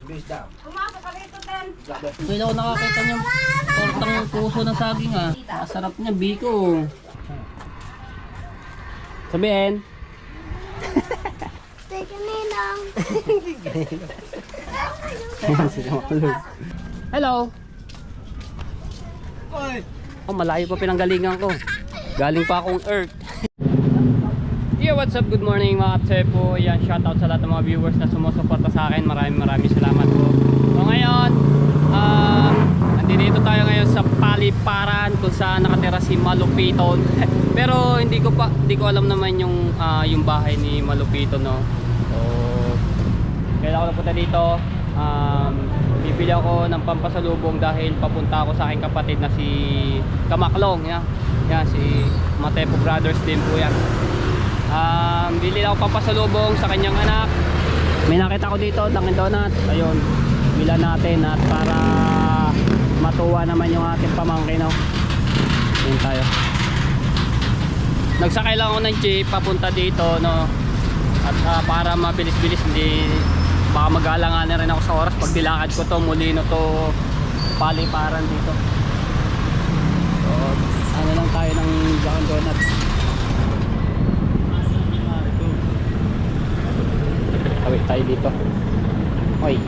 Pumasok ka rito, Ten. Kaya ako nakakita niyang tortang puso ng saging ah. Masarap niya, biko. Sabihin. Hello. Oh, malayo pa pinanggalingan ko. Galing pa akong Earth. Yeah, what's up? Good morning mga Tsepo. Yan, shoutout sa lahat ng mga viewers na sumusuporta sa akin. Maraming salamat po. So ngayon, nandito tayo ngayon sa Paliparan kung saan nakatira si Malupiton. Pero hindi ko alam naman yung bahay ni Malupiton, no. So kailan ako napunta dito, bibili ako ng pampasalubong dahil papunta ako sa aking kapatid na si Kamaklong. Yan si Matepo Brothers din po yan. Bili ako pampasalubong sa kanyang anak. May nakita ko dito, Dunkin Donut. Ayun, bilan natin at para matuwa naman yung ating pamangkin, no? Ayun tayo. Nagsakay lang ako ng jeep papunta dito, no? At para mabilis-bilis, hindi baka mag-alangan rin ako sa oras pag dilakad ko to Molino to Paliparan dito. So ano lang tayo ng Dunkin Donut. Awit tayo dito. Oy.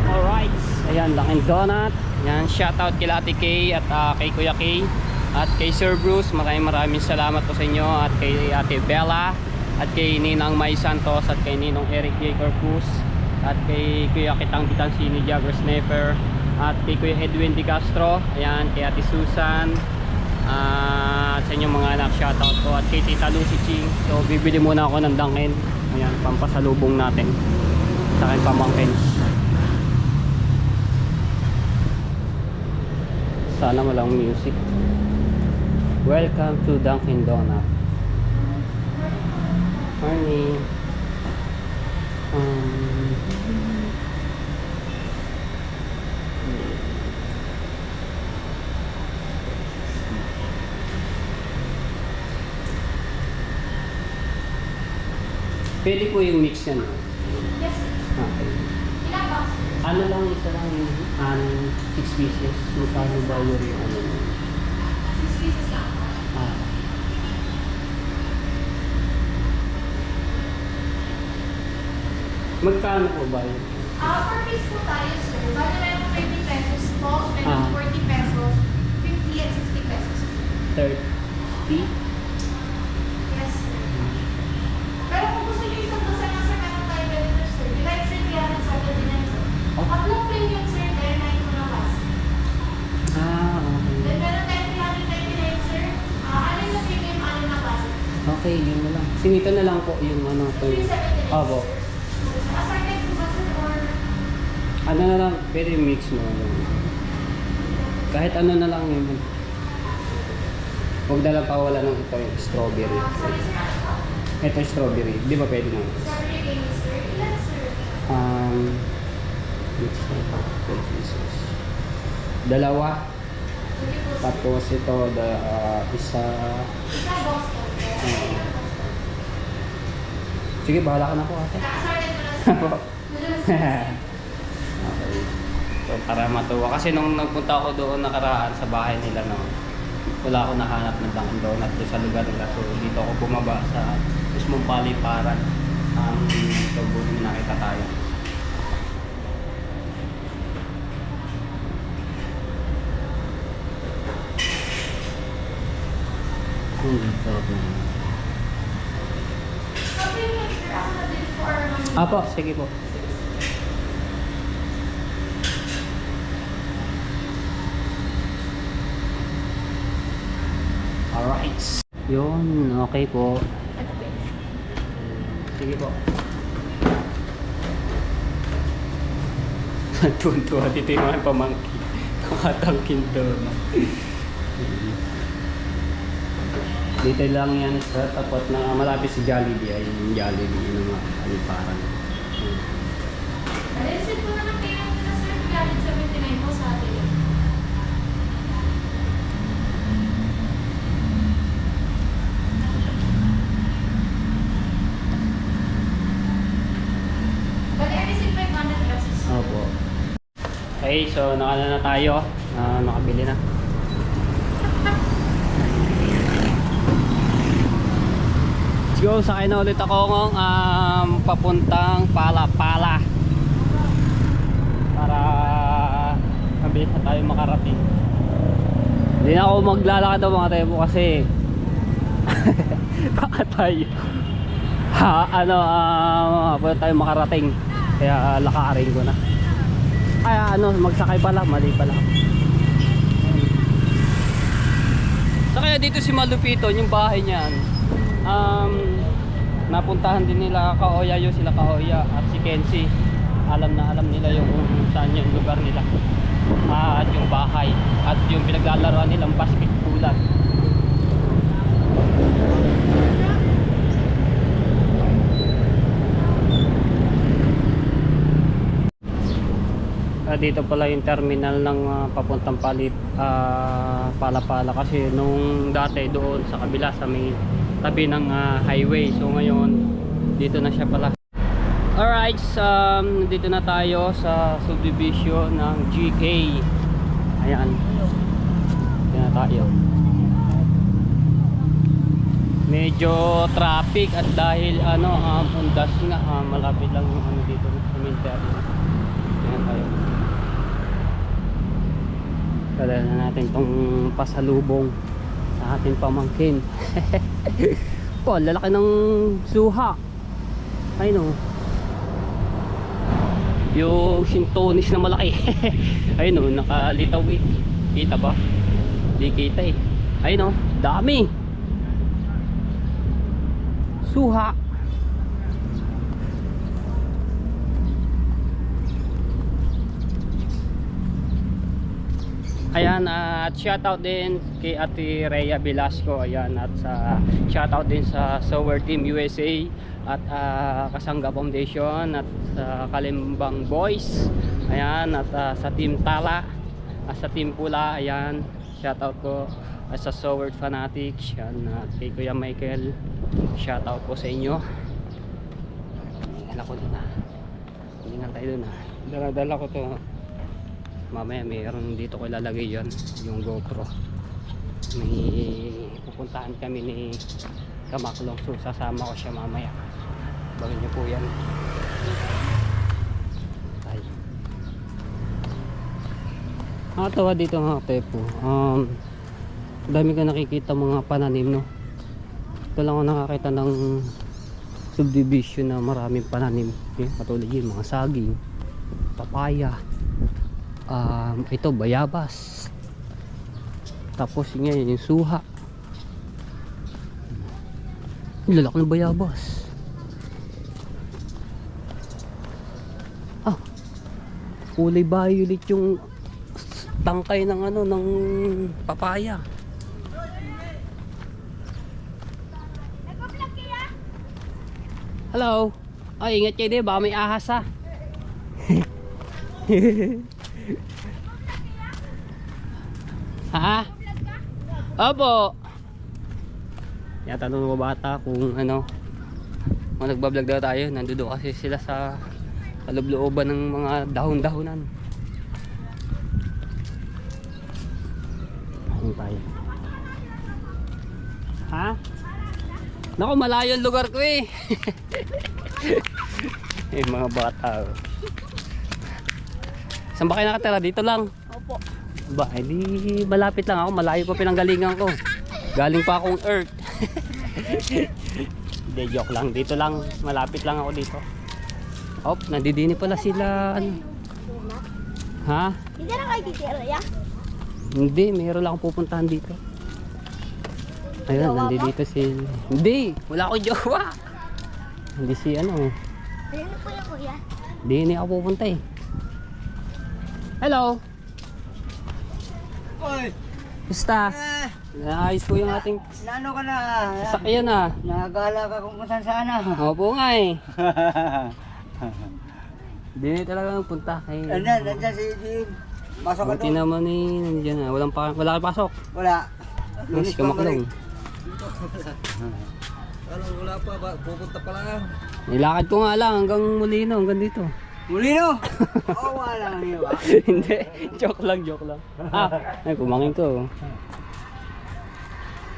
Alright, ayan, Dunkin Donut. Yan, shoutout kay Ate Kay at kay Kuya Kay at kay Sir Bruce. Maraming salamat po sa inyo at kay Ate Bella at kay Ninang May Santos at kay Ninong Eric J. Corpus at kay Kuya Kitang Bitansini Jagger Sniper at kay Kuya Edwin Di Castro. Ayan, kay Ate Susan at sa inyong mga anak, shoutout po at kay Tita Lucy Ching. So bibili muna ako ng Dunkin. Ayan, pampasalubong natin sa aking pamangkin. Sana walang music. Welcome to Dunkin Donut. Morning. Pwede po yung mix yan. Yes. Okay. Ilang box? Ano lang, isa lang yung 6 pieces. Magkano ba yung ano? 6 pieces lang. Magkano po ba yun? Per piece po tayo, sir. Bali meron 30 pesos po, meron 40 pesos, 50 and 60 pesos. 30? Yes, sir. Pero kung gusto niyo isang dosa na, sir, meron tayo ganito, sir. Delight, sir, kaya sa din yan, sir. Tatlong premium, sir, dahil na ito na bus. Okay. Then meron tayo 399, sir. Alin na premium, alin na bus. Okay, yun na lang. Sinito na lang po yung ano. 379, Opo. sir. Assorted po ba, sir, or Ano na lang, very mix mo. Kahit ano na lang yun. Huwag na lang pawala ng ito yung strawberry. sorry, sir, ano po? Ito yung strawberry. Di ba pwede na? Strawberry game, sir. Ilan, sir? Mix na. 2 pieces. Dalawa. Sige po, sir. Tapos ito, isa. Isa box po, sir. Sige, bahala ka na po ate. Assorted ko na, sir. Okay. So, para matuwa. Kasi nung nagpunta ako doon nakaraan sa bahay nila, no, wala ako nahanap ng Dunkin Donut doon sa lugar nila. So, dito ako bumaba sa mismong Paliparan. So, buti nakita tayo. Sarap na. Sabi niyo, sir, ako na din po, or Apo, sige po. Alright. Yun, okay po. Sige po. Tuntua dito yung mga pamangkin. Nakatangkin doon. Dito lang yan sa tapat na malapit si Jollibee. Ay yung Jollibee yung mga Paliparan. Alisin po na ng payment na, sir. Galit 79 po sa atin. Okay, so nakala na tayo. Nakabili na. Let's go, sakay na ulit ako ng papuntang Pala-Pala. Para mabilis na tayo makarating. Hindi na ako maglalakad daw mga tebo kasi baka tayo pwede tayo makarating. Kaya lakarin ko na. Kaya magsakay pala, mali pala. So kaya dito si Malupiton, yung bahay niyan, napuntahan din nila Kaoya, yung sila Kaoya at si Kenzie. Alam nila yung saan yung lugar nila, at yung bahay at yung pinaglalaroan nilang basketballan. Dito pala yung terminal ng papuntang Pala-Pala kasi nung dati doon sa kabila sa may tabi ng highway. So ngayon dito na siya pala. Alright, dito na tayo sa subdivision ng GK. Ayan. Dito na tayo. Medyo traffic at dahil pundas nga, malapit lang yung dito sa cemetery. Ayan tayo. Dala na natin tong pasalubong sa ating pamangkin. Oh, lalaki ng suha. Ay no. Yung sintonis na malaki. Ay no, nakalitaw eh. Kita ba? Di kita eh. Ay no, dami. Suha. Ayan, at shoutout din kay Ate Rhea Velasco. Ayan, at shoutout din sa Sower Team USA at Kasangga Foundation at sa Kalimbang Boys. Ayan, at sa Team Tala at sa Team Pula. Ayan, shoutout ko at sa Sower Fanatics. Ayan, at kay Kuya Michael, shoutout po sa inyo. Dala ko din Tingnan tayo dun Dala ko to. Mamaya mayroon dito ko ilalagay yon, yung GoPro. May pupuntahan kami ni Kamaklong, so sasama ko siya mamaya. Bagay niyo po yan. Tayo. Nakatawa dito mga tepo. Dami ka nakikita mga pananim, no? Ito lang ako nakakita ng subdivision na maraming pananim. Okay? Katulad yun, mga saging, papaya. Ito bayabas, tapos yung suha. Lalaki ng bayabas. Kulay violet yung tangkay ng ng papaya. Hello. Ay, ingat kayo din, baka may ahas ha. Ha? Opo. Yata nung mga bata kung kung nagbablog daw tayo, nandoon kasi sila sa kaloob-looban ng mga dahon-dahonan. Ayun tayo. Ha? Naku, malayo ang lugar ko eh. Mga bata. Saan ba kayo nakatira? Dito lang? Opo. Ba, hindi malapit lang ako, malayo pa pinanggalingan ko. Galing pa akong Earth. Hindi, joke lang. Dito lang, malapit lang ako dito. Hop, nandidini pala sila. Ha? Hindi na kayo titira, ya? Hindi, mayroon lang akong pupuntahan dito. Ayun, nandito si... Hindi, wala akong jowa. Hindi si Ayun po yung kuya. Hindi ako pupunta eh. Hello. Oy! Basta. Naayos po yung ating Nano ka na? sakyan ah. Nagala ka kung saan sana. Opo nga eh. Hindi talaga punta kay... Nandiyan si Jim. Pasok ka Buti doon. naman eh, nandiyan na. Wala kang pasok. Wala. Mas Kamaklong. Wala pa, pupunta pa lang. Nilakad ko nga lang hanggang Molino, hanggang dito. Mulino! Oo, wala lang yun. Hindi, joke lang. Ay, kumangin ko.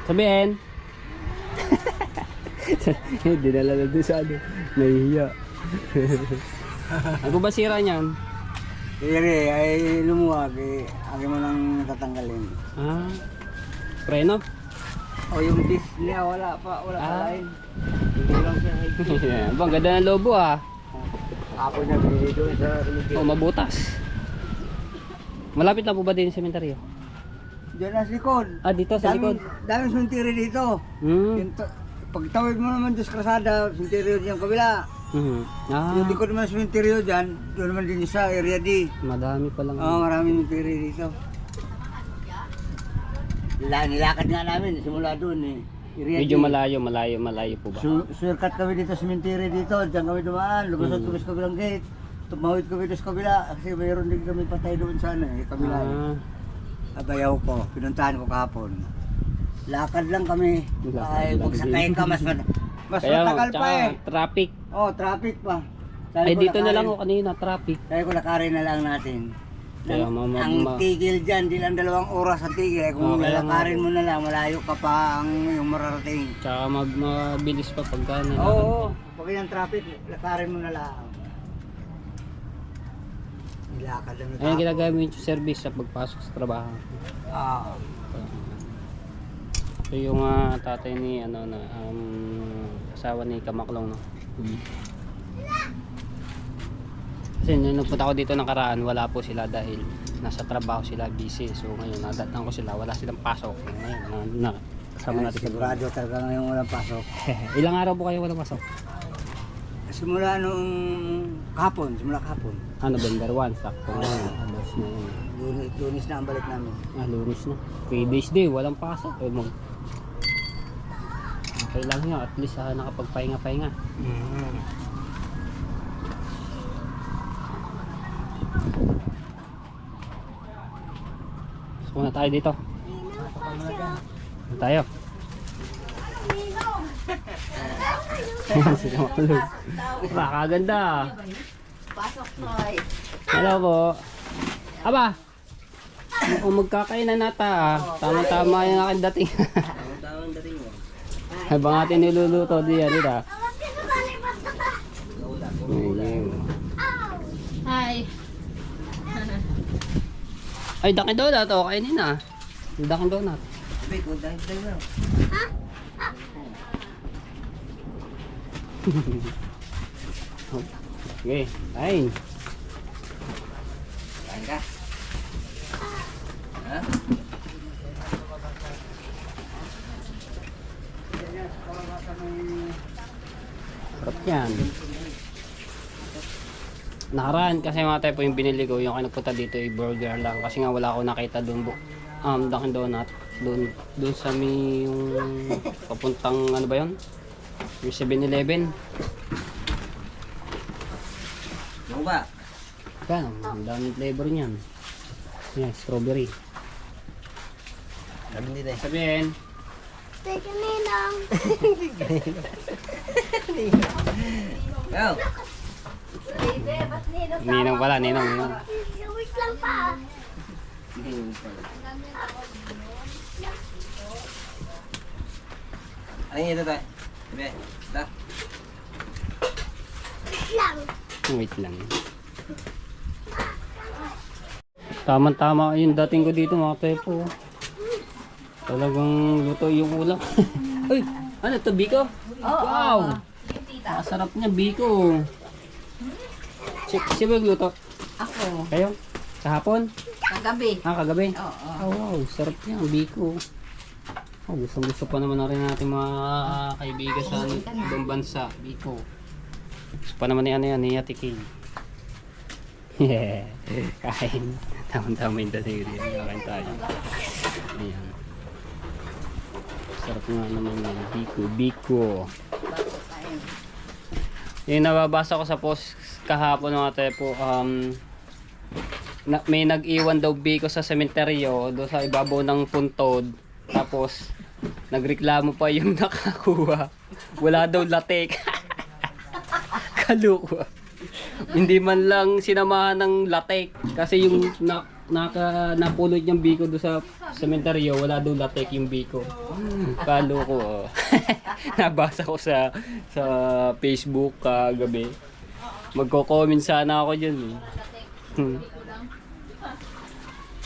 Sabihin. Dinala na doon sa ano. Nahihiya. Ano ba sira niyan? Kaya ay lumuwag eh. Akin mo nang tatanggalin. Preno? O yung disc niya, wala pa line. Hindi lang siya. Bang, ganda ng lobo ah. Ako na binili doon sa Ruby. Mabutas. Malapit lang po ba din yung sementeryo? Diyan na sa likod. Dito sa likod. Daming suntiri dito. Pagtawid mo naman doon sa kalsada, suntiri yung kabila. Yung likod naman sa suntiri dyan, doon naman din sa area D. Madami pa lang. Oo, maraming suntiri dito. Nilakad nga namin, simula doon eh. Medyo malayo po ba? Shortcut kami dito sa Mintiri dito, diyan kami dumaan, lumusot kami sa kabilang gate. Tumawid kami doon sa kabila, kasi mayroon din kami patay doon sa ano eh, kabila. Abayaw ko, pinuntahan ko kahapon. Lakad lang kami. Ay, magsakay ka, mas matagal pa eh. Traffic. Oh, traffic pa. Ay, dito na lang ako kanina, traffic. Kaya ko lakarin na lang natin. Kaya, Ang tigil dyan, di lang 2 oras ang tigil. Kung lalakarin mo na lang, malayo ka pa ang yung mararating. Tsaka mabilis pa pagka na. Oo, pag yung traffic, lakarin mo na lang. Nilakad lang. Ayan ginagamit yung service sa pagpasok sa trabaho. Ito yung tatay ni asawa ni Kamaklong, no? Kasi nung nagpunta ako dito nakaraan, wala po sila dahil nasa trabaho sila, busy. So ngayon nadatnan ko sila, wala silang pasok. Ngayon kasama natin sa sigurado talaga ngayon walang pasok. Ilang araw po kayo walang pasok? Simula nung kahapon. November 1, sakto ngayon. Alas na yun. Lunis na ang balik namin. Lunis na. 3 days din, walang pasok. Okay lang yun, at least nakapagpahinga-pahinga. Muna tayo dito. Tayo. Kaganda. Pasok, Noy. Hello po. Aba. Kung magkakainan nata, tama-tama yung aking dating. Tama-tama dating mo. Habang atin niluluto diyan, dito. Hi. Ay, Dunkin Donut, kainin na. Dunkin Donut. Sabi ko, dahil na. Okay, kain. Kain ka? Ha? Sarap yan. Nakaraan kasi mga tayo po yung binili ko, yung nagpunta dito ay burger lang kasi nga wala ako nakita doon Dunkin Donut doon sa may yung papuntang ano ba yun? Yung 7-Eleven. Ano ba? Yan, ang daming flavor niyan. Yan, strawberry. Sabihin. Teka, Ninang. Go! Baby, ba't Ninang? Ninang pala, ninang. Wait lang pa. Ano yung ito tayo? Sabi, ito. Wait lang. Tama-tama yung dating ko dito mga tepo. Talagang luto yung ulam. Uy, ano to, biko? Wow! Masarap niya, biko. Siya ba yung luto? Ako, Kayo? Kahapon? kagabi. Kagabi? Oo. Oh, wow, sarap niya, biko. Oh, gusto pa naman na rin natin mga kaibigan sa ibang bansa, biko. Gusto pa naman ni ano yan, ni Ate Kay. Yeah, kain. Tama-tama yung dating rin. Kain tayo. Ayan. Sarap nga naman yan. Biko. Yung nababasa ko sa post kahapon mga tepo, may nag-iwan daw biko sa sementeryo doon sa ibabaw ng puntod. Tapos nagreklamo pa yung nakakuha. Wala daw latek. Kaluwa. Hindi man lang sinamahan ng latek kasi yung napulot niyang biko doon sa sementeryo, wala doon latek yung biko. Kalo ko. Oh. Nabasa ko sa Facebook kagabi. Magko-comment sana ako diyan eh.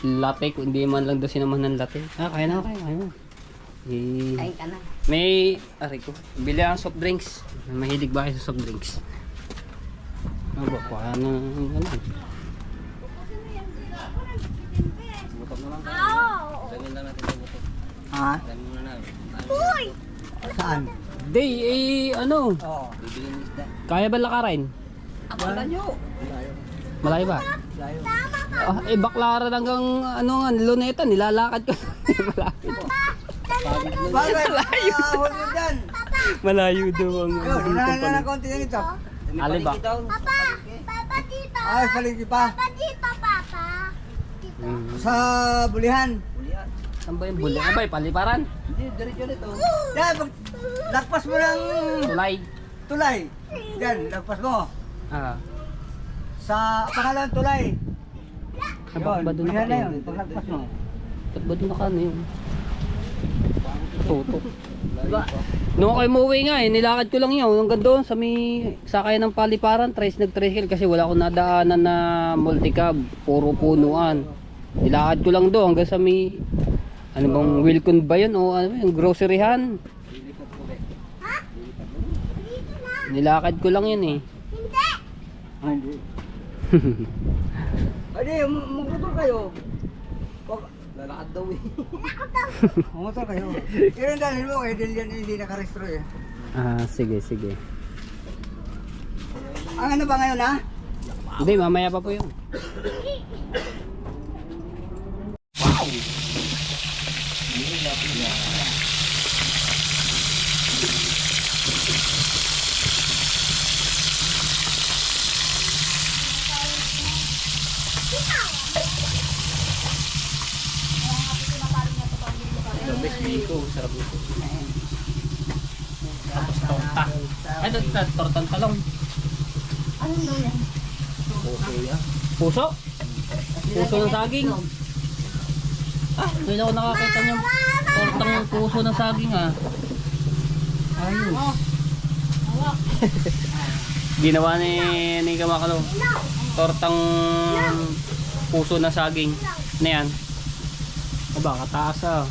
Latek, hindi man lang doon sinamahan ng latek. Kaya na. Kain ka na. May, ko, bili ang soft drinks. Mahilig ba kayo sa soft drinks? Ano ba? Kaya na, ano? Butok na lang. Damin lang natin yung butok. Ha? Damin muna na. Uy! Saan? Day, ano? Oo. Bibili ng isda. Kaya ba lakarin? Malayo. Malayo ba? Malayo. Baklaran hanggang, luneta, nilalakad ko. Malapit. Bakit? Ahon mo dyan. Malayo daw ang Ayun, unahan na konti na ito. Alin ba? Papa dito. Ay, paligi pa. Papa dito, Papa. Sa bulihan. Saan ba yung buli? Abay, paliparan? Hindi, diretso nito. Yan, lagpas mo ng Tulay. tulay. Yan, lagpas mo. Sa pangalan tulay. Bakit ba doon bulihan na naka- yun, pag lagpas mo. Ba't ba doon naka yun? Tutok. Nung ako umuwi nga nilakad ko lang yun hanggang doon sa may sakay ng paliparan, nag-tricycle kasi wala akong nadaanan na multicab, puro punuan. Nilakad ko lang doon hanggang sa may ano bang Wilcon ba yun o ano yung groceryhan. Nilakad ko lang yun eh. Ah, hindi. Hindi, magmotor kayo. Lalakad daw eh. Magmotor kayo. Pero ang dalhin mo, hindi nakarestro eh. Sige. Ang ano ba ngayon ha? Hindi, mamaya pa po yun. Best biko, sarap nito. Tapos torta. Ay, tortang talong. Ano daw yan? Puso? Puso ng saging. Hindi ako nakakita niyang tortang puso ng saging Ayun. Ginawa ni Kamakalo. Tortang puso ng saging. Ano yan? Aba, kataas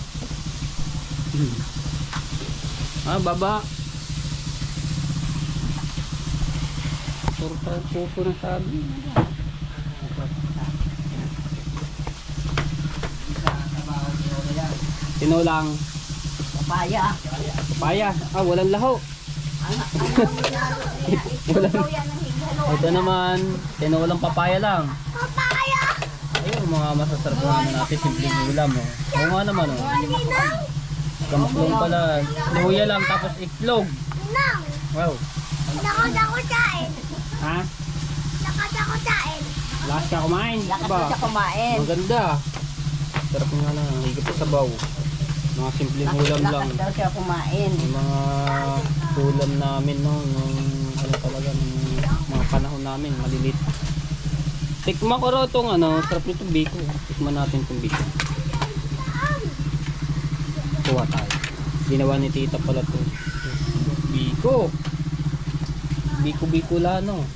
baba. Tortang puso ng saging. Tinulang. Papaya. Papaya. Walang laho. Ito naman, tinulang papaya lang. Papaya. Ayun, mga masasarap naman natin, simpleng ulam. Oo nga naman. Kamuklong pala. Luya lang, tapos itlog. Nang. Wow. Dako kain. Ha? Dako kain. Lakas ka kumain. Lakas siya kumain. Maganda. Sarap nga lang, higit sa sabaw. Mga simpleng ulam lang. Lakas daw siya kumain. Yung mga ulam namin yung talaga ng mga panahon namin, malilit. Tikman ko raw itong sarap nitong biko. Tikman natin itong biko. Kuha tayo. Ginawa ni tita pala ito. Biko. Biko lano.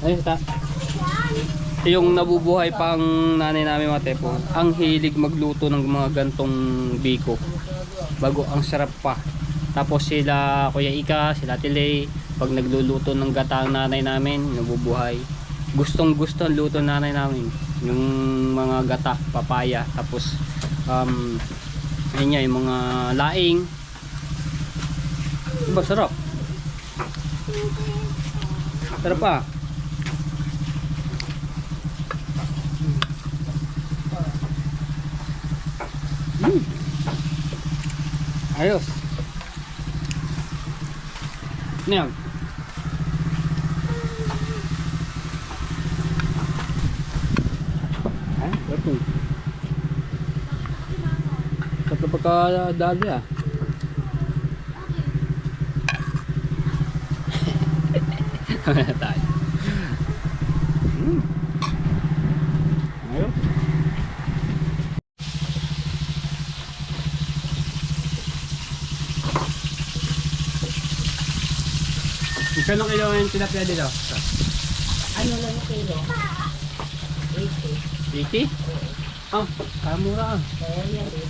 Ay, yung nabubuhay pang nanay namin mga tepo, ang hilig magluto ng mga gantong biko. Bago, ang sarap pa. Tapos sila Kuya Ika, sila Tilay, pag nagluluto ng gata ang nanay namin, nabubuhay. Gustong gusto ang luto ng nanay namin. Yung mga gata, papaya, tapos ayun nga, yung mga laing. Diba sarap? Sarap pa. Ayos. Ano yan? Ito. Tatlo pagkadali tayo. Ayun. Magkano kilo yung tilapia dito? Ano lang yung kilo? 80. 80? Ah, kamura ah. Kaya yan eh.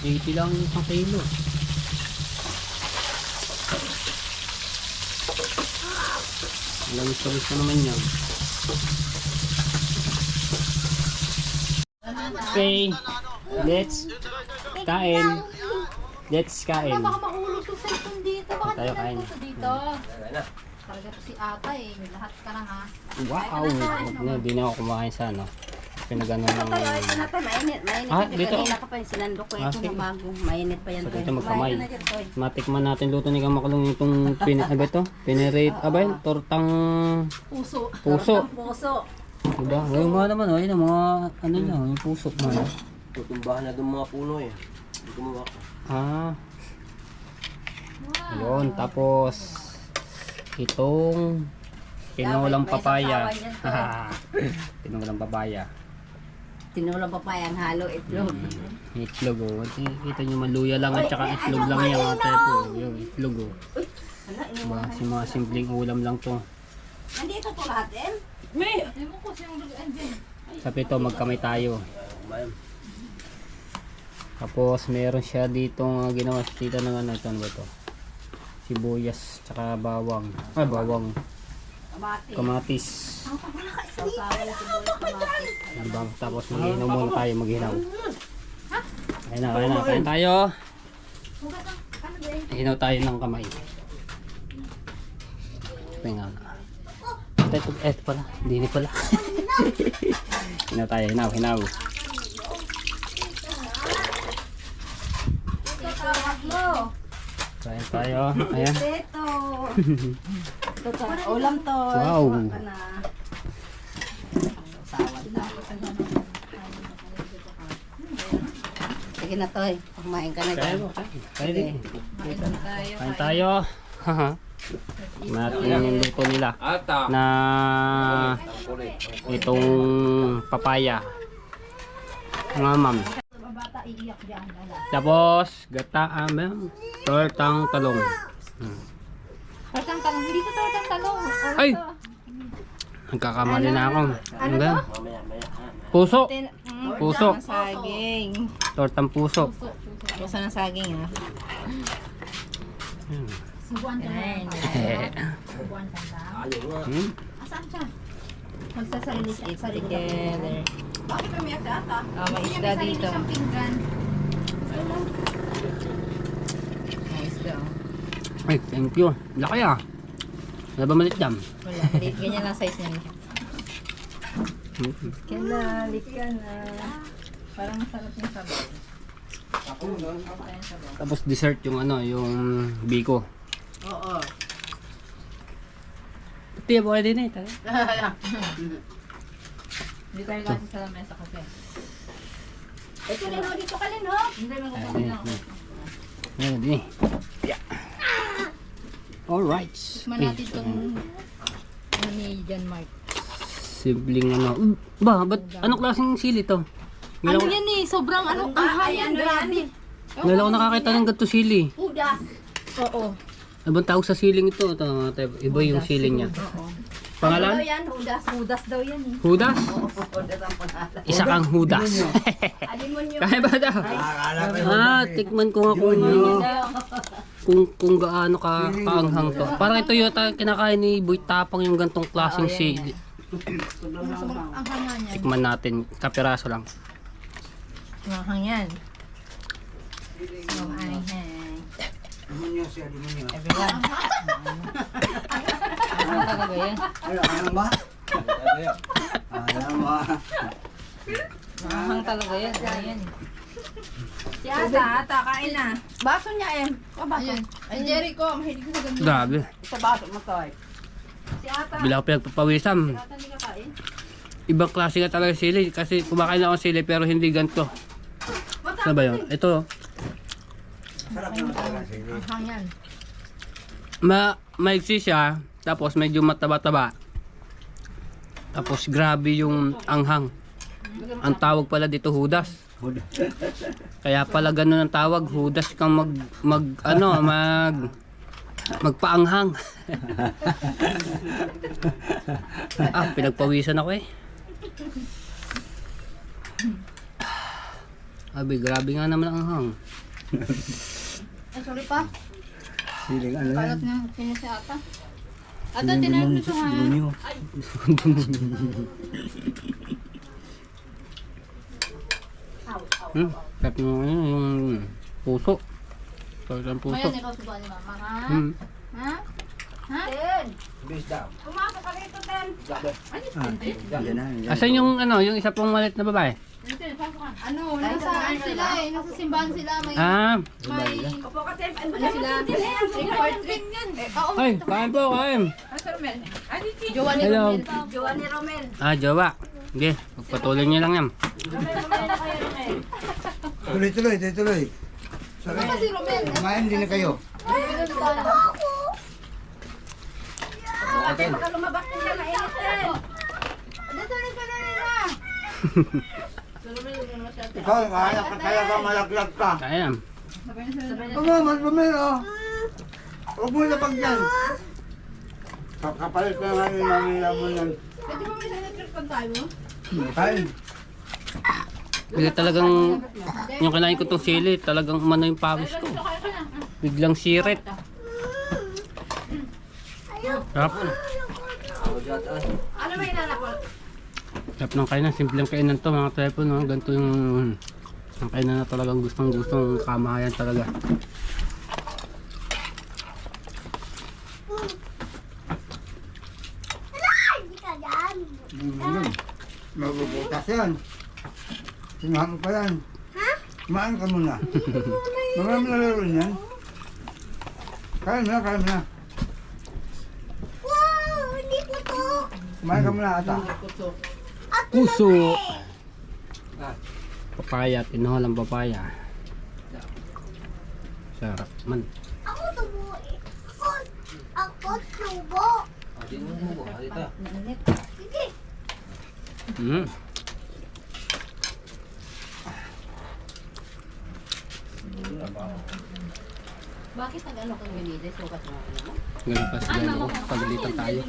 80 lang yung isang kilo. Lamis-lamis na naman yan. Okay, let's kain. Let's kain. Baka mahulog yung cellphone dito. Bakit Tayo hindi kain. lang ito dito? Talaga to si ata eh. Lahat ka na ha. Wow! Hindi na ako kumain sa ano. Pinagano ng... Ito na to, mainit. Mainit. Ah, Kasi dito? kanina ka pa yung sinandok ko. Ah, Ito sige. na bago. Mainit pa yan. So, to. dito magkamay. Kumain ka na dyan, Toy. Matikman natin luto ni Kamakulong itong aba ito? Pinirate, abay, tortang Puso. puso. Ang puso. Diba? Yung mga naman, oh, yun ang mga ano niya, yung puso mo. Tutumbahan na doon mga puno eh. Hindi gumawa ko. Ah. Ayun, tapos itong tinulang May papaya. sasawan yan, Toy. Tinulang papaya. Tinulang papaya ang halo itlog. Itlog oh. Kita nyo maluya lang at saka itlog lang yan ate po. Yung itlog oh. Ano, Diba? Mga simpleng ulam lang to. nandito to lahat eh. Ewan ko siyang andyan. Sa pito magkamay tayo. Tapos meron siya dito ginawa sa tita ng ano ito, ano ba ito? Sibuyas tsaka bawang. Ay bawang. Kamati. Kamatis. Sausawa na sibuyas kamati. Diba? Tapos mag-inom muna tayo, mag-ihaw. Kain tayo. Hugas ang ano ba eh? Hinaw tayo ng kamay. Tingnan na. Ito pala. Hindi pala. Hinaw tayo. Hinaw. Ito tawag mo. Kain tayo. Ayan. Ito. Ito to. Ulam to. Wow. Kuha ka na. Sausawan na. Sige na Toy. Kumain ka na dyan. Kain tayo. Natin yung luto nila. Na itong papaya. Nga ma'am. Bata iiyak dyan. Tapos gata tortang talong. Tortang talong. Hindi to tortang talong. Ano Ay! to? Nagkakamali na ako. Ano ba? Mamaya. Puso. Puso. Saging. Tortang puso. Puso ng saging ha. Subuan ka na. Subuan ka na. Hmm? Asan siya? Magsasarili siya. Sarili ka. Together. Bakit kami at ata? May Hindi isda niya may sarili dito. siyang pinggan. May isda. Ay, thank you. Laki ah. Wala ba malit jam? Wala. Ganyan lang size niya. Kinalik ka na. Parang masarap yung sabaw. Tapos dessert yung ano, yung biko. Oo. Pati ba din eh tayo? Hindi tayo kasi sa lamesa kasi. Ito Lino, dito ka Lino. Hindi, magkukunin ako. Ayan din eh. Yeah. Alright. Tikman natin itong ano ni John Mark. Simpleng ano. Ba't anong klaseng sili to? Ano yan eh? Sobrang ano? Ang hayan. Grabe. Ngayon ako nakakita ng gato sili. Udas. Oo. Abang tawag sa siling ito. Ito iba yung siling niya. Oo. Pangalan? Ano yan? Hudas. Hudas daw yan eh. Hudas? Oo, hudas ang pangalan. Isa kang hudas. Alimonyo. Kaya ba daw? Akala ko yun. Tikman ko nga kung gaano ka kaanghang to. Parang ito yung kinakain ni Boy Tapang yung gantong klaseng sili. Ang hanga niya. Tikman natin. Kapiraso lang. Mahang yan. Mahang. Demonyo siya, demonyo. Everyone. Ano talaga yan? Ano ba? Alam mo. Mahang talaga yan. Ano yan? Si Ata, kain na. Baso niya eh. Ayun. Ay, Jericho, mahilig ko sa ganyan. Grabe. Sa baso mo to eh. Si Ata. Bila ko pinagpapawisan. Ata, hindi ka kain? Ibang klase ka talaga sili. Kasi kumakain ako ng sili pero hindi ganito. Ano ba yun? Ito. Sarap naman talaga sili. Ang hang yan. Maiksi siya, tapos medyo mataba-taba. Tapos grabe yung anghang. Ang tawag pala dito hudas. Kaya pala ganun ang tawag, hudas kang magpaanghang. Pinagpawisan ako eh. Grabe nga naman ang anghang. Ay, sorry pa. Siling ano yan? Kalat na, kanya si ata. Ata, Siling tinayin mo siya ha. demonyo. Sarap yung puso. Sarap ng puso. Mayan, ikaw subuhan ni mama, ha? Ha? Ha? Bis daw. Pumasok ka rito, Ten. Yan na, yan. Asan yung yung isa pong malit na babae? Ano, nasa sila eh. Nasa simbahan sila. May, may, Opo ka, Ten. Ano ano sila? Trick or treat. Oo. Ay, kain po, kain. Jowa ni Hello. Romel. Jowa ni Romel. Jowa. Sige, pagpatuloy niyo lang yan. Tuloy. Sorry. Ano si Romel? Kumain din na kayo. Ate, baka lumabas din siya mainit, Ten. Dito rin ka na nila. Ikaw, kaya ka talaga malaglag ka. Kaya. Mas bumero. Huwag mo na pag yan. Kapalit ka nga yung mamila mo yan. Pwede mo may electric pan tayo? Kain. Bigla talagang, yung kinain ko tong sili, talagang umano yung pawis ko. Biglang sirit. Sarap. Ano ba inanak ko? Sarap ng kainan, simpleng kainan to mga tepo, no? Ganito yung ang kainan na talagang gustong kamahayan talaga. Mabubutas yan. Sinahan mo pa yan. Ha? Kumain ka muna. Marami na laro yan. Kain na. Wow, hindi ko to. Kumain ka muna ata. Puso! Papaya, tinolang papaya. Sarap man. Ako tubo eh. Ako tubo. Ate mo mo. Halita. Sige. Bakit nag-ano kang ganito? Sukat mo ako naman. Ganun pa sila, no? Pagalitan tayo.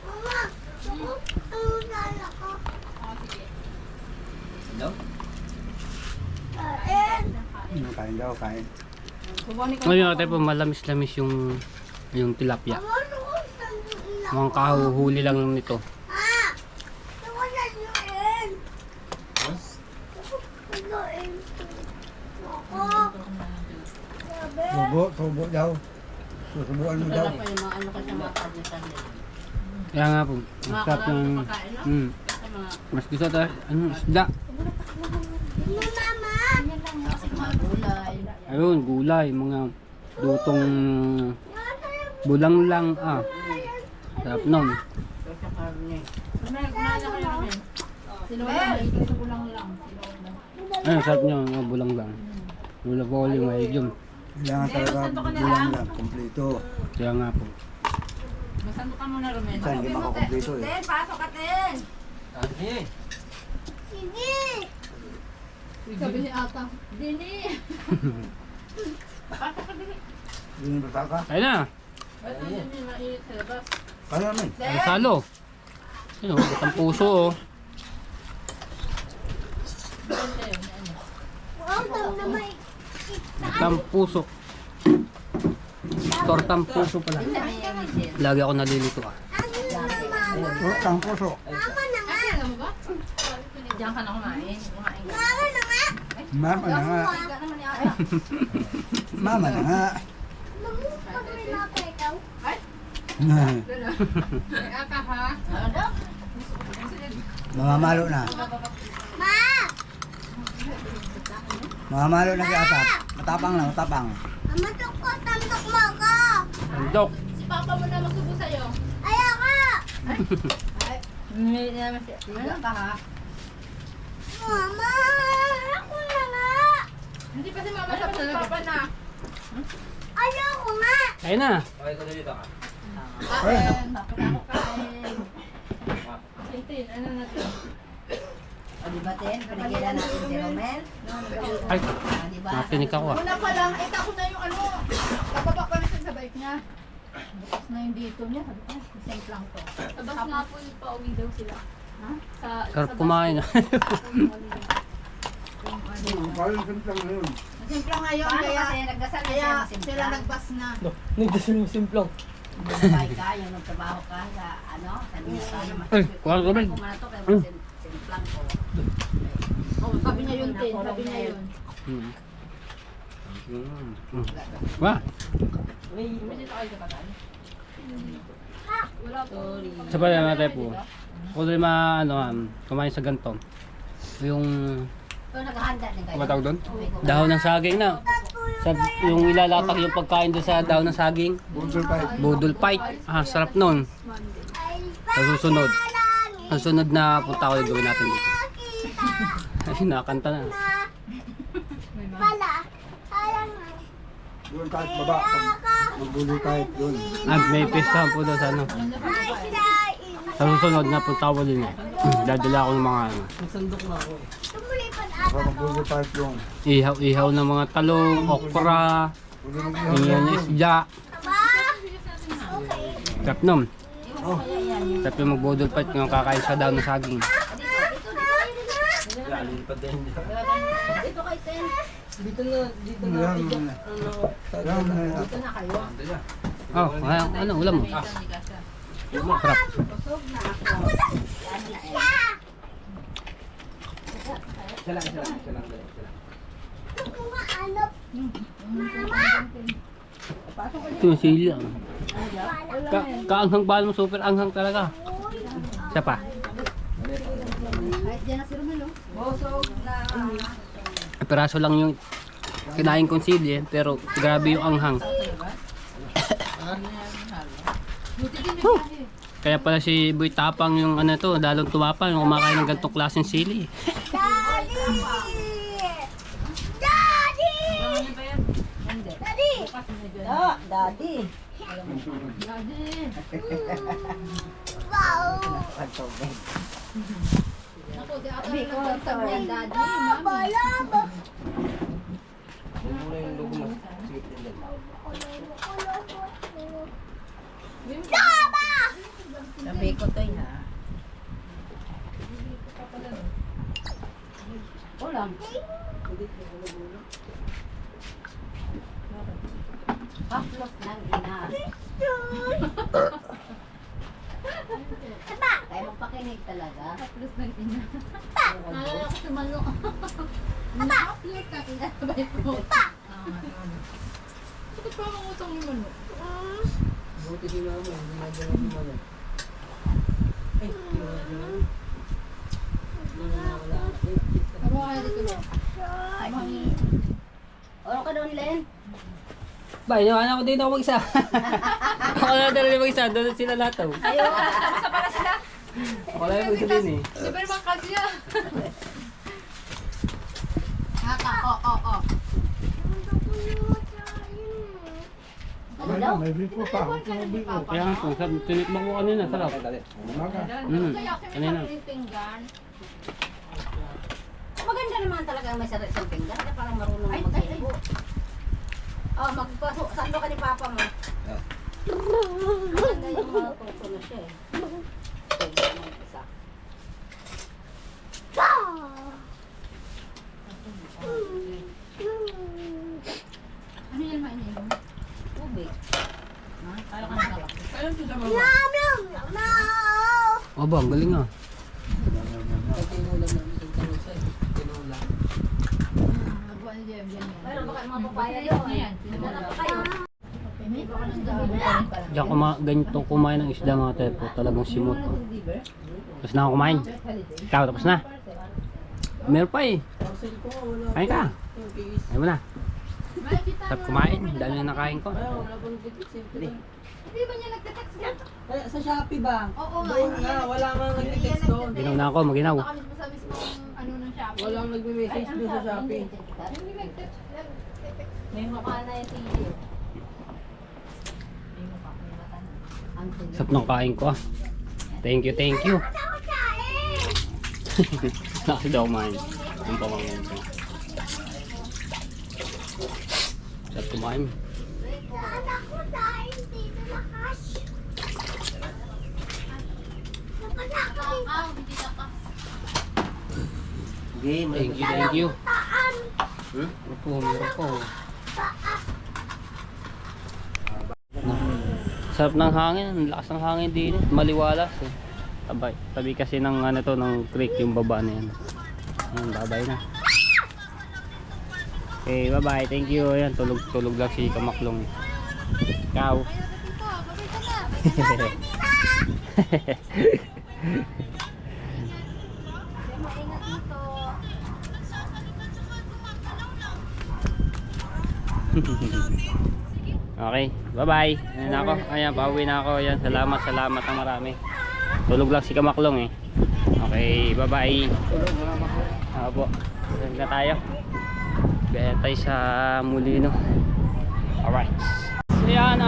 Mama, ako lala ko. Hello? Kain daw, kain. Ngayon natin po, malamis-lamis yung tilapia. Ano ko saan yung ila? Mukhang kahuhuli lang nito. Ah! Nawalan yung end. Ano end? Ako. Sabi. Subo daw. Susubuan mo daw. Wala pa yung mga ano kasi mga pagdasan nila. Kaya nga po, ang sarap yung mas gusto tayo, isda. Ano mama? Mga gulay. Ayun, gulay, mga lutong bulang lang. Sarap nun. Sa karne. Sino wala maiging sa kulang lang. Ayun, sarap nyo, mga bulang lang. Lula po ulit, mahigyan. Kailangan talaga bulang lang, kompleto. Kaya nga po. Masando ka muna, Romel. Saan hindi makakompleto eh. Ten, pasok ka, Ten. Ate. Sige. Sabi ni Ata, Dini. Hindi ba ka? Ayun na, Ba't nandiyan yung mainit sa labas? Kaya naman. ang salo. Ayun, batang puso oh. Ba't kayo? Ano? Wow, tam na may Batang puso. Tortang puso pala. Hindi, may init. Lagi ako nalilito ano na mama? Ang puso. Mama na nga. Alam mo ba? Diyan ka na kumain. Kumain ka. Mama na nga. Mama na nga. Ika naman ni Ata. Mama na nga. Pag may mapa ikaw. May Ata ha? Ano? Mamamalo na. Ma! Mamamalo na kay Atap. Matapang na, matapang. Amatok ko, tamtok mo ako. Andok. Si Papa mo na magsubo sa'yo. Ayoko. Hindi naman siya. Ano ka ha? Mama, ako na nga. Hindi pa si Mama na si Papa na. Ayoko nga. Kaya na. Okay, ito dito ka. Kain. Bakit ako kain? Tintin, ano na to? O diba, Ten? Pinagkailan natin si Romel. Ay, O diba? nakinig ako ah. Una pa lang, ako na yung ano. Bababa pa rin siya sa bike niya. Bukas na yung dito niya. Sabi ko, same lang to. Tapos nga po yung pauwi daw sila. Ha? Sarap kumain ah. Parang simplang ngayon. Simple ngayon, Paano kaya kasi nagdasal kaya kasi sila nagbas na. Nagdasal yung simplang. Buhay ka, yung nagtrabaho ka sa ano, sabi niya sana mas. Ay, kuha ko rin. Kung ano to, kaya simplang ko. Oh, sabi niya yun, Tin. Sabi niya yun. Mm. Wah, Wala po. sa pala natin po. Kung rin kumain sa ganito. Yung, So naghahanda din kayo. ano tawag doon? Dahon ng saging na. Yung ilalatag yung pagkain doon sa dahon ng saging. Budol fight. Ah, sarap nun. Sa susunod. Sa susunod na punta ko yung gawin natin dito. Ay, nakakanta na. Pala. Sayang nga. Doon kahit baba. Magbulo kahit doon. Ah, may pistahan po doon sa ano. Ay, sirain. Sa susunod na punta ko din eh. Dadala ko ng mga ano. Tumulipan ata to. Magbulo kahit doon. Ihaw-ihaw ng mga talong, okra, yung isda. Aba? Okay. Sarap nun. Sarap yung magbudol fight yung kakain sa dahon ng saging. Lalilipad din. Dito kay Ten. Dito na. Dito na kayo. Oh, ano, ulam mo? Sarap. Isa lang. Kung ano. Mama. Ito yung sili. Kaanghang bala mo, super anghang talaga. Siya pa. Kahit dyan na si Romel, oh. Bosog na. Peraso lang yung kinain kong sili eh, pero grabe yung anghang. Kaya pala si Boy Tapang yung ano to, dalong tumapang yung kumakain ng ganitong klaseng sili. Daddy! Daddy! Daddy! Daddy. Wow! Ako, di ako Sabi ko, nagtatag sorry. niya, Daddy, Mami. Balaba! Huwag mo na yung logo mas sweet din yan. Tama! Sabi ko to ha. Ulam. Haplos ng ina. Kaya magpakinig talaga. Plus ng ina. Naalala ko si Malo. Plus ng ina. Sabay ko. Bakit pa mangutang yung Malo? Buti si mama, hindi na dyan ang mama. Ano kaya dito mo? Ano ka daw nila yan? Ba, inawan ako dito ako mag-isa. Ako na talaga mag-isa, doon sila lahat oh. Ayaw, sa para sila. Ako lang yung mag-isa din eh. Di ba naman kasya? Haka, oo. Ano daw? May biko pa. Kaya nga po, tinikman ko kanina, sarap. Dali. Kaya Kanina. kami yung pinggan. Maganda naman talaga may sarap isang pinggan. Kaya parang marunong Ay, magsibo. Oh, magpaso. Saan ka ni Papa mo? Maganda yung mga tuto na siya eh. Isa. Ano yan mainim? Tubig. Ha? Para ka na. Nom, nom, nom. Aba, ang galing ah. Nagawa ni Jem yan. Mayroon baka mga papaya doon. Yan. Wala pa kayo. Diyan ganito kumain ng isda mga tepo, talagang simot. Oh. Tapos na ako kumain. Ikaw, tapos na. Meron pa eh. Kain ka. Ayaw mo na. Sarap kumain, dami na nakain ko. Hindi ba niya nagte-text yan? Sa Shopee ba? Oo nga. Doon nga, wala nga nag-text doon. Ginaw na ako, maginaw. Baka mismo sa mismong ano ng Shopee. Walang nagme-message doon sa Shopee. Hindi nagte-text. May mukha na yung tiyo. May mukha, may mata na. Ang tuloy. Sarap ng kain ko ah. Thank you, thank you. Nakasi daw kumain. Yung pamangyan ko. Sarap kumain. Anak ko dahil dito lakas. Nakakaw, hindi nakas. Game. Thank you, thank you. Taan. Opo, meron po. Sarap ng hangin, ang lakas ng hangin din. Maliwalas eh. Tabi kasi ng ano to, ng creek yung baba na yan. Ayan, babay na. Okay, bye bye, thank you. Ayan, tulog lang si Kamaklong. Ikaw. Maingat dito. Okay, bye bye. Ayan ako, ayan, pauwi na ako. Ayan, salamat ng marami. Tulog lang si Kamaklong eh. Okay, bye bye. Opo, saan na tayo? Biyahe tayo sa Molino. Alright. So yan,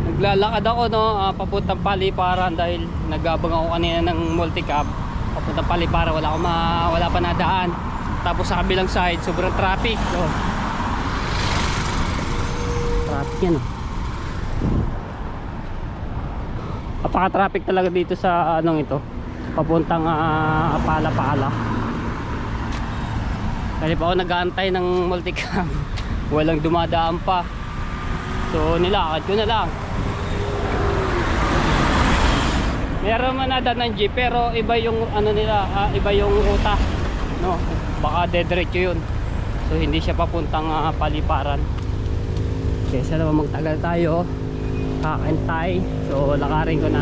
naglalakad ako no, papuntang Paliparan dahil nagabang ako kanina ng multicab. Papuntang Paliparan, wala pa nadaan. Tapos sa kabilang side, sobrang traffic. So, traffic yan oh. Napaka-traffic talaga dito sa anong ito, papuntang Pala-Pala. Kasi pa ako nag-aantay ng multicam. Walang dumadaan pa. So nilakad ko na lang. Meron man nadaan ng jeep pero iba yung ano nila, iba yung ruta. No, baka dediretso yun. So hindi siya papuntang Paliparan. Kesa naman magtagal tayo, kakantay. So lakarin ko na.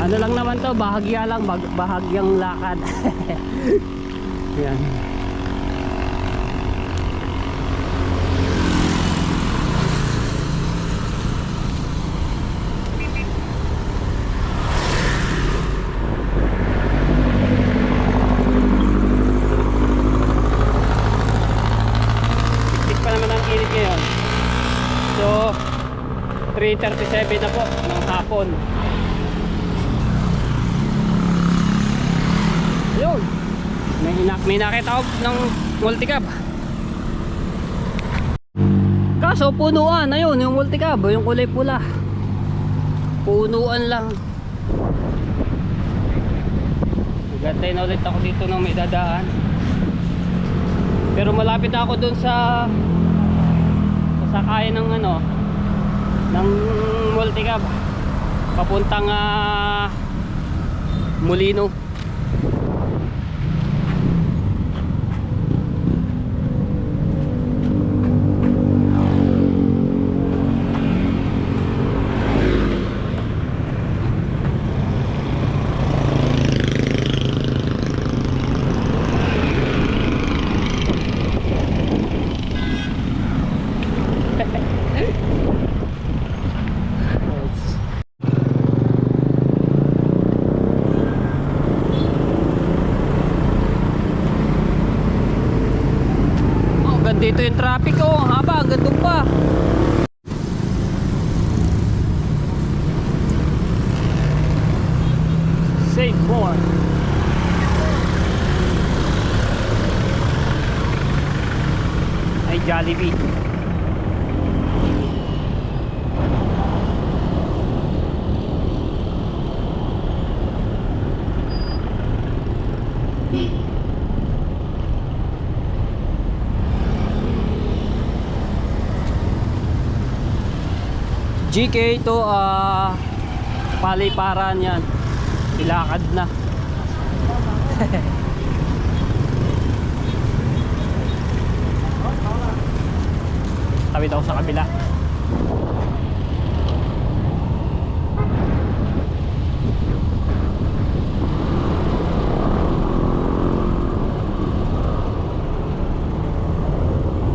Ano lang naman to, bahagya lang, bahagyang lakad. Yan. Tik pa naman ang init ngayon. So 3:37 na po ng hapon. Yun, may nakita ako ng multicab. Kaso punuan, ayun yung multicab, yung kulay pula. Punuan lang. Gantay na ulit ako dito ng may dadaan. Pero malapit ako dun sa sakayan ng ano, ng multicab papuntang Molino. Dito yung traffic oh, haba, hanggang doon pa. Save more. Ay, Jollibee. GK to Paliparan yan. Ilakad na. Tawid ako sa kabila.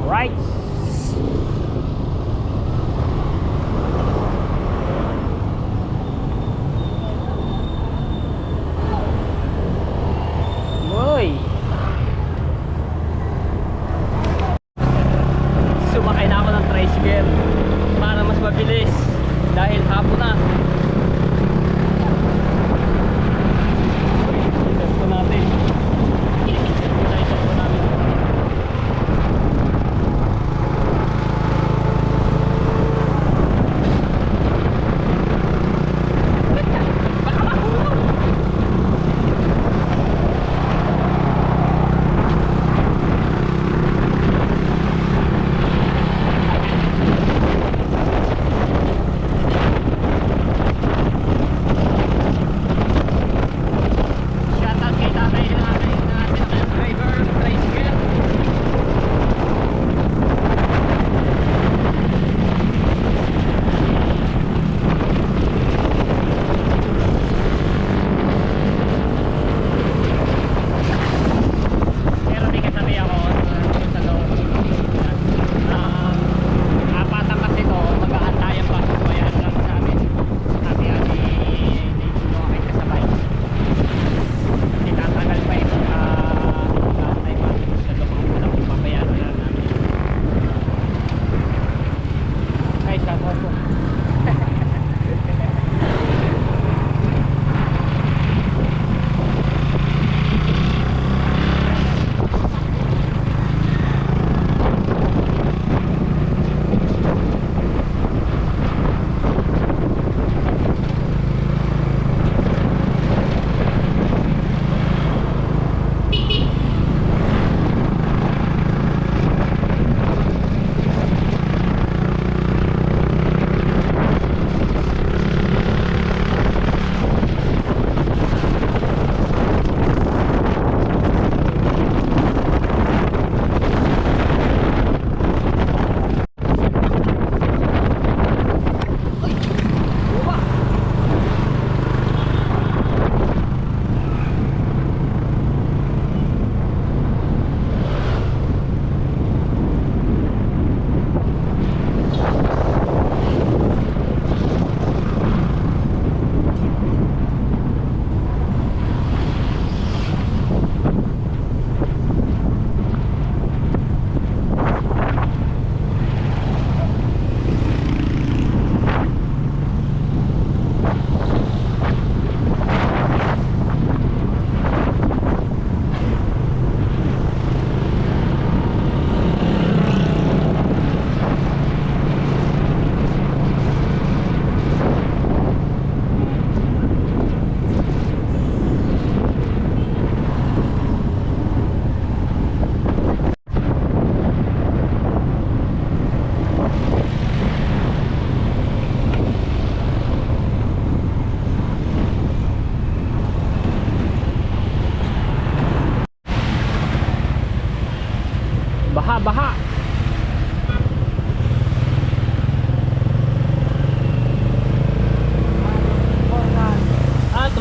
Right.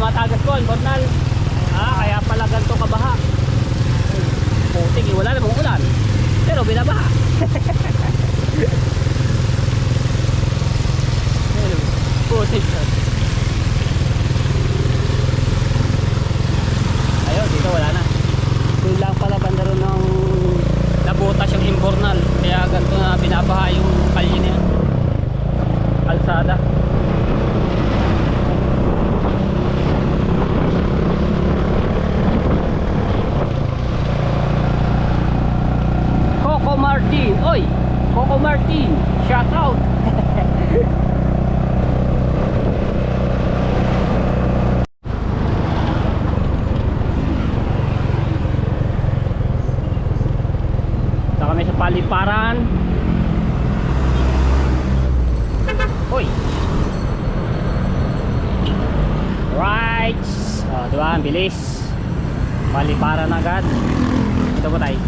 tumatagas ko, Bornal. Kaya pala ganito kabaha. Putik, wala namang ulan. Pero binabaha. Putik. Ayun, dito wala na. Doon lang pala banda ron ng nabutas yung imbornal. Kaya ganito na binabaha yung kalye niya. Kalsada. Coco Martin. Oy! Coco Martin. Shout out. Saka kami sa Paliparan. Oy! Right! Diba? Ang bilis. Paliparan agad. Ito po tayo.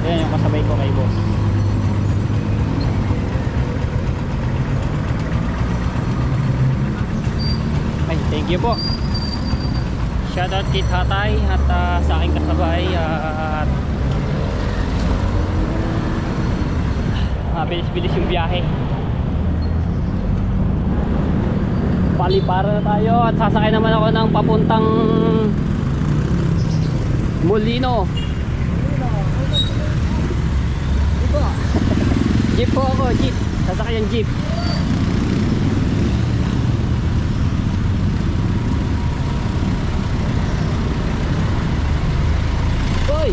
Yan yung kasabay ko kay boss. Ay, thank you po. Shoutout kay Tatay at sa aking kasabay at bilis-bilis yung biyahe. Palipara na tayo at sasakay naman ako ng papuntang Molino. Jeep po ako, jeep. Sasakay yung jeep. Hoy!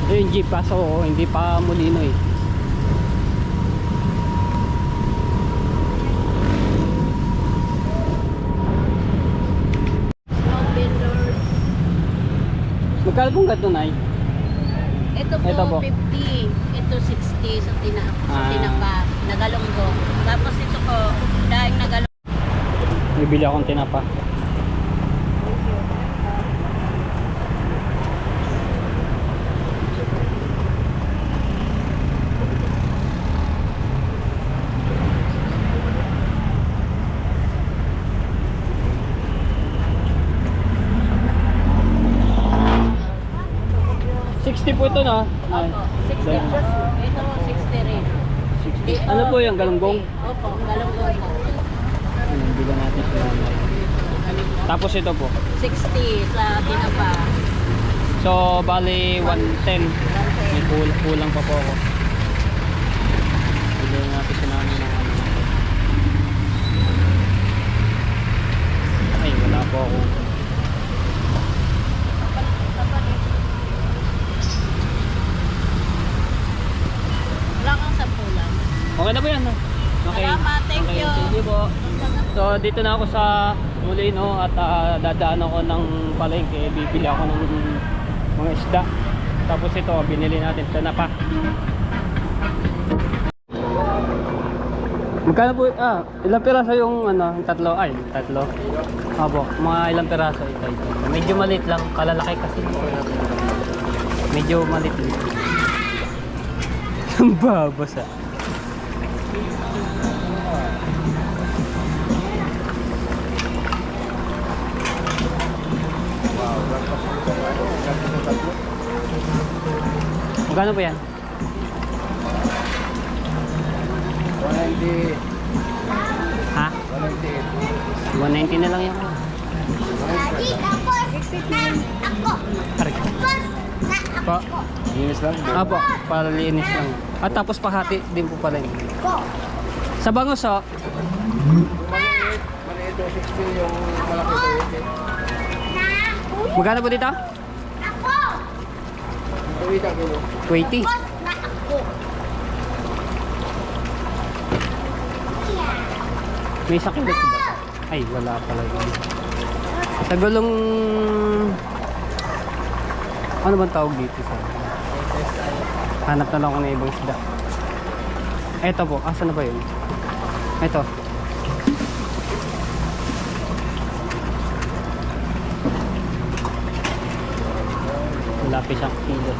Ito yung jeep kaso hindi pa Molino eh. Magkano pong gato na eh? Ito po, Ito po. 50. Ito 60 sa tinapa. Nagalonggo. Tapos ito po, daing nagalonggo. Bibili akong tinapa. Po ito na. Opo, 60 plus. Ito 60 rin. Ano po yung galunggong? Opo, galonggong po. Bilang natin siya. Tapos ito po. 60 sa tinapa. So bali 110. May kulang pa po ako. Bilang natin siya namin ng ano. Ay wala po ako. Wala kang 10 lang. Okay na po yan. No? Okay. Salamat, thank you. Thank you po. So dito na ako sa Molino at dadaan ako ng palengke. Bibili ako ng mga isda. Tapos ito binili natin tinapa. Magkano po? Ilang piraso yung ano, yung tatlo? Ay, tatlo. Opo, mga ilang piraso ito. Medyo maliit lang, kalalaki kasi. Medyo maliit lang. Ang babas ah. Magkano po yan? 190. Ha? 190 na lang yan. Daddy, tapos na ako. Aray. Tapos na Pa, Linis lang. apo, para linis lang. At tapos pahati din po pala yun. ako. Sa bangos oh. Maliit 60 yung malaki ito. Na Magkano po dito? ako. Ito kilo. 20. Tapos na ako. May sakit dito ba? Ay, wala pala yun. Sa gulong... Ano bang tawag dito sa... Hanap na lang ako ng ibang isda. Eto po, asa na ba yun? Eto. Malapit siyang kilo.